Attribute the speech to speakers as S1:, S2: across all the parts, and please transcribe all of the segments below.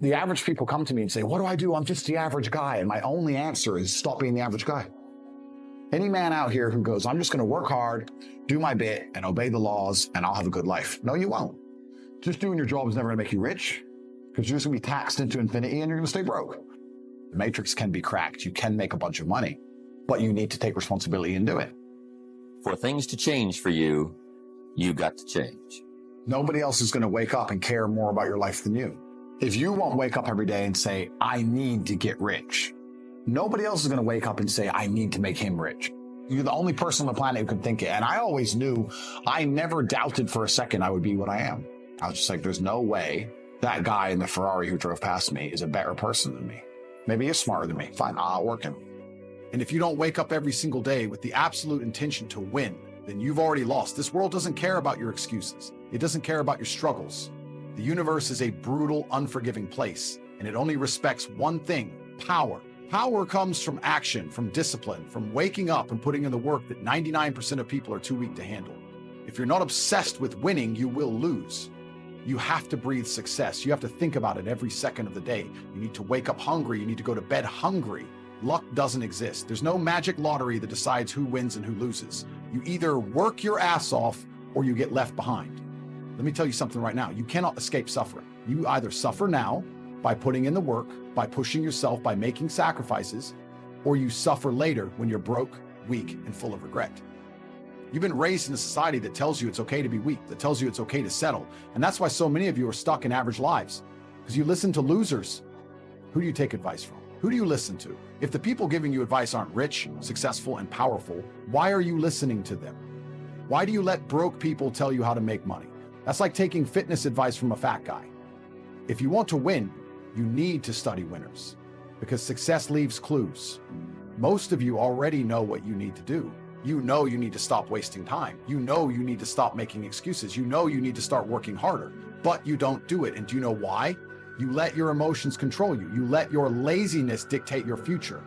S1: The average people come to me and say, what do I do? I'm just the average guy. And my only answer is stop being the average guy. Any man out here who goes, I'm just going to work hard, do my bit, and obey the laws, and I'll have a good life. No, you won't. Just doing your job is never going to make you rich, because you're just going to be taxed into infinity and you're going to stay broke. The matrix can be cracked. You can make a bunch of money, but you need to take responsibility and do it.
S2: For things to change for you, you got to change.
S1: Nobody else is going to wake up and care more about your life than you. If you won't wake up every day and say, I need to get rich, nobody else is going to wake up and say, I need to make him rich. You're the only person on the planet who can think it. And I always knew, I never doubted for a second I would be what I am. I was just like, there's no way that guy in the Ferrari who drove past me is a better person than me. Maybe he's smarter than me. Fine, I'll work him. And if you don't wake up every single day with the absolute intention to win, then you've already lost. This world doesn't care about your excuses. It doesn't care about your struggles. The universe is a brutal, unforgiving place, and it only respects one thing: power. Power comes from action, from discipline, from waking up and putting in the work that 99% of people are too weak to handle. If you're not obsessed with winning, you will lose. You have to breathe success. You have to think about it every second of the day. You need to wake up hungry. You need to go to bed hungry. Luck doesn't exist. There's no magic lottery that decides who wins and who loses. You either work your ass off or you get left behind. Let me tell you something right now. You cannot escape suffering. You either suffer now by putting in the work, by pushing yourself, by making sacrifices, or you suffer later when you're broke, weak, and full of regret. You've been raised in a society that tells you it's okay to be weak, that tells you it's okay to settle. And that's why so many of you are stuck in average lives, because you listen to losers. Who do you take advice from? Who do you listen to? If the people giving you advice aren't rich, successful, and powerful, why are you listening to them? Why do you let broke people tell you how to make money? That's like taking fitness advice from a fat guy. If you want to win, you need to study winners, because success leaves clues. Most of you already know what you need to do. You know you need to stop wasting time. You know you need to stop making excuses. You know you need to start working harder, but you don't do it. And do you know why? You let your emotions control you. You let your laziness dictate your future,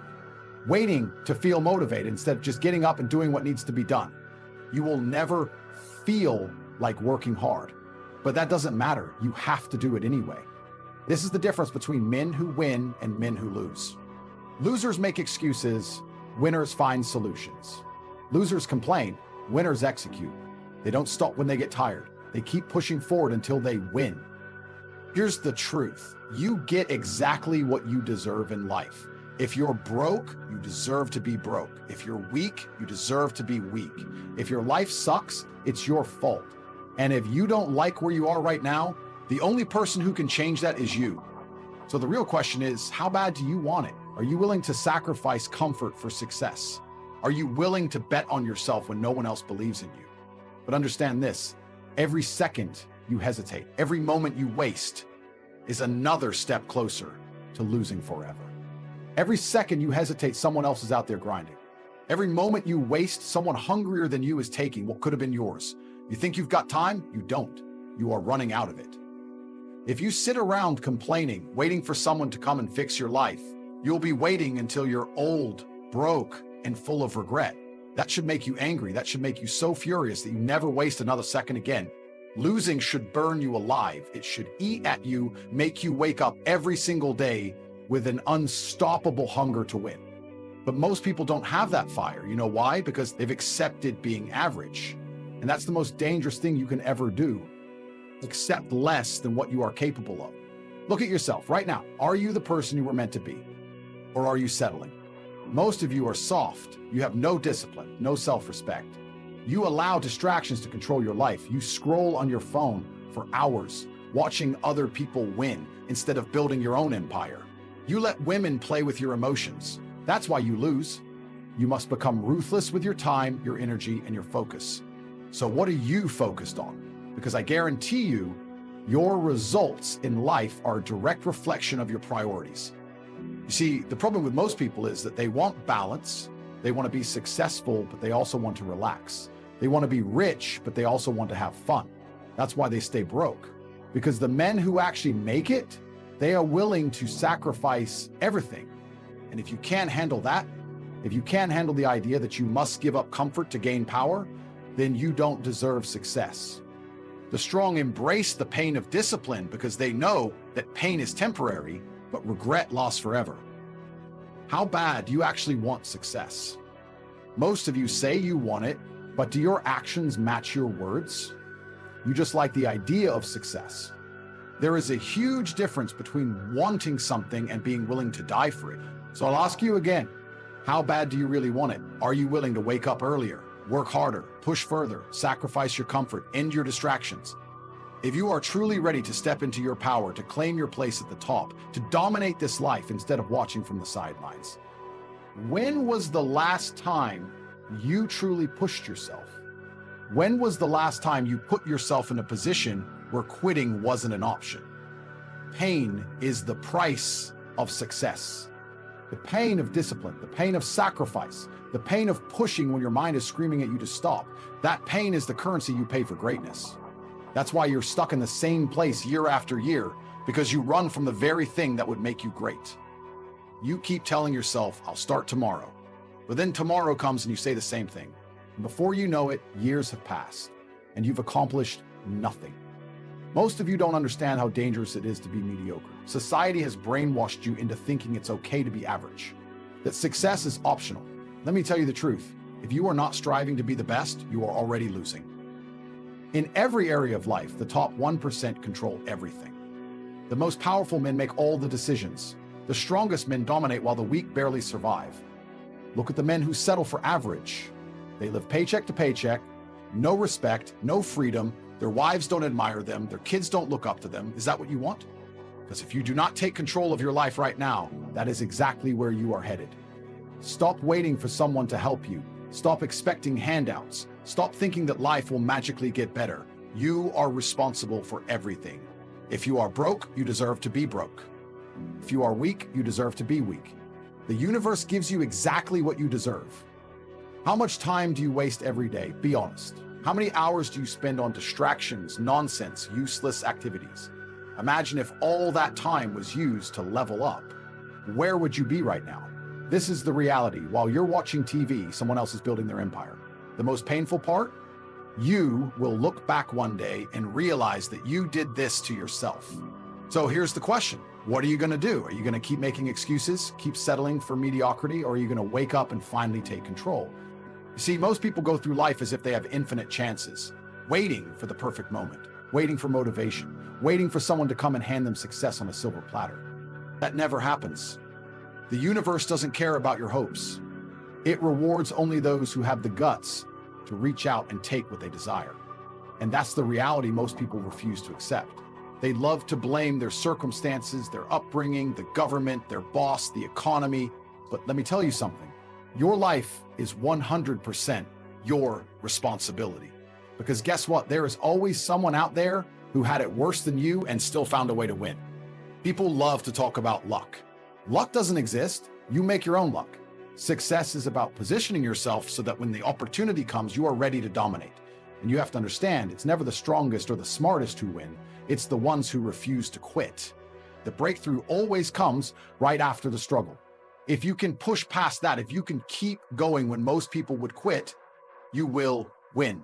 S1: waiting to feel motivated instead of just getting up and doing what needs to be done. You will never feel like working hard, but that doesn't matter. You have to do it anyway. This is the difference between men who win and men who lose. Losers make excuses, winners find solutions. Losers complain, winners execute. They don't stop when they get tired. They keep pushing forward until they win. Here's the truth. You get exactly what you deserve in life. If you're broke, you deserve to be broke. If you're weak, you deserve to be weak. If your life sucks, it's your fault. And if you don't like where you are right now, the only person who can change that is you. So the real question is, how bad do you want it? Are you willing to sacrifice comfort for success? Are you willing to bet on yourself when no one else believes in you? But understand this, every second you hesitate, every moment you waste is another step closer to losing forever. Every second you hesitate, someone else is out there grinding. Every moment you waste, someone hungrier than you is taking what could have been yours. You think you've got time? You don't. You are running out of it. If you sit around complaining, waiting for someone to come and fix your life, you'll be waiting until you're old, broke, and full of regret. That should make you angry. That should make you so furious that you never waste another second again. Losing should burn you alive. It should eat at you, make you wake up every single day with an unstoppable hunger to win. But most people don't have that fire. You know why? Because they've accepted being average. And that's the most dangerous thing you can ever do. Accept less than what you are capable of. Look at yourself right now. Are you the person you were meant to be? Or are you settling? Most of you are soft. You have no discipline, no self-respect. You allow distractions to control your life. You scroll on your phone for hours, watching other people win instead of building your own empire. You let women play with your emotions. That's why you lose. You must become ruthless with your time, your energy, and your focus. So what are you focused on? Because I guarantee you, your results in life are a direct reflection of your priorities. You see, the problem with most people is that they want balance, they want to be successful, but they also want to relax. They want to be rich, but they also want to have fun. That's why they stay broke. Because the men who actually make it, they are willing to sacrifice everything. And if you can't handle that, if you can't handle the idea that you must give up comfort to gain power, then you don't deserve success. The strong embrace the pain of discipline because they know that pain is temporary, but regret lasts forever. How bad do you actually want success? Most of you say you want it, but do your actions match your words? You just like the idea of success. There is a huge difference between wanting something and being willing to die for it. So I'll ask you again, how bad do you really want it? Are you willing to wake up earlier, work harder, push further, sacrifice your comfort, end your distractions? If you are truly ready to step into your power, to claim your place at the top, to dominate this life instead of watching from the sidelines, when was the last time you truly pushed yourself? When was the last time you put yourself in a position where quitting wasn't an option? Pain is the price of success. The pain of discipline, the pain of sacrifice, the pain of pushing when your mind is screaming at you to stop. That pain is the currency you pay for greatness. That's why you're stuck in the same place year after year, because you run from the very thing that would make you great. You keep telling yourself, I'll start tomorrow. But then tomorrow comes and you say the same thing. And before you know it, years have passed and you've accomplished nothing. Most of you don't understand how dangerous it is to be mediocre. Society has brainwashed you into thinking it's okay to be average, that success is optional. Let me tell you the truth. If you are not striving to be the best, you are already losing. In every area of life, the top 1% control everything. The most powerful men make all the decisions. The strongest men dominate while the weak barely survive. Look at the men who settle for average. They live paycheck to paycheck, no respect, no freedom. Their wives don't admire them. Their kids don't look up to them. Is that what you want? Because if you do not take control of your life right now, that is exactly where you are headed. Stop waiting for someone to help you. Stop expecting handouts. Stop thinking that life will magically get better. You are responsible for everything. If you are broke, you deserve to be broke. If you are weak, you deserve to be weak. The universe gives you exactly what you deserve. How much time do you waste every day? Be honest. How many hours do you spend on distractions, nonsense, useless activities? Imagine if all that time was used to level up. Where would you be right now? This is the reality. While you're watching TV, someone else is building their empire. The most painful part? You will look back one day and realize that you did this to yourself. So here's the question. What are you going to do? Are you going to keep making excuses, keep settling for mediocrity, or are you going to wake up and finally take control? You see, most people go through life as if they have infinite chances, waiting for the perfect moment, waiting for motivation, waiting for someone to come and hand them success on a silver platter. That never happens. The universe doesn't care about your hopes. It rewards only those who have the guts to reach out and take what they desire. And that's the reality most people refuse to accept. They love to blame their circumstances, their upbringing, the government, their boss, the economy. But let me tell you something. Your life is 100% your responsibility. Because guess what? There is always someone out there who had it worse than you and still found a way to win. People love to talk about luck. Luck doesn't exist. You make your own luck. Success is about positioning yourself so that when the opportunity comes, you are ready to dominate. And you have to understand, it's never the strongest or the smartest who win. It's the ones who refuse to quit. The breakthrough always comes right after the struggle. If you can push past that, if you can keep going when most people would quit, you will win.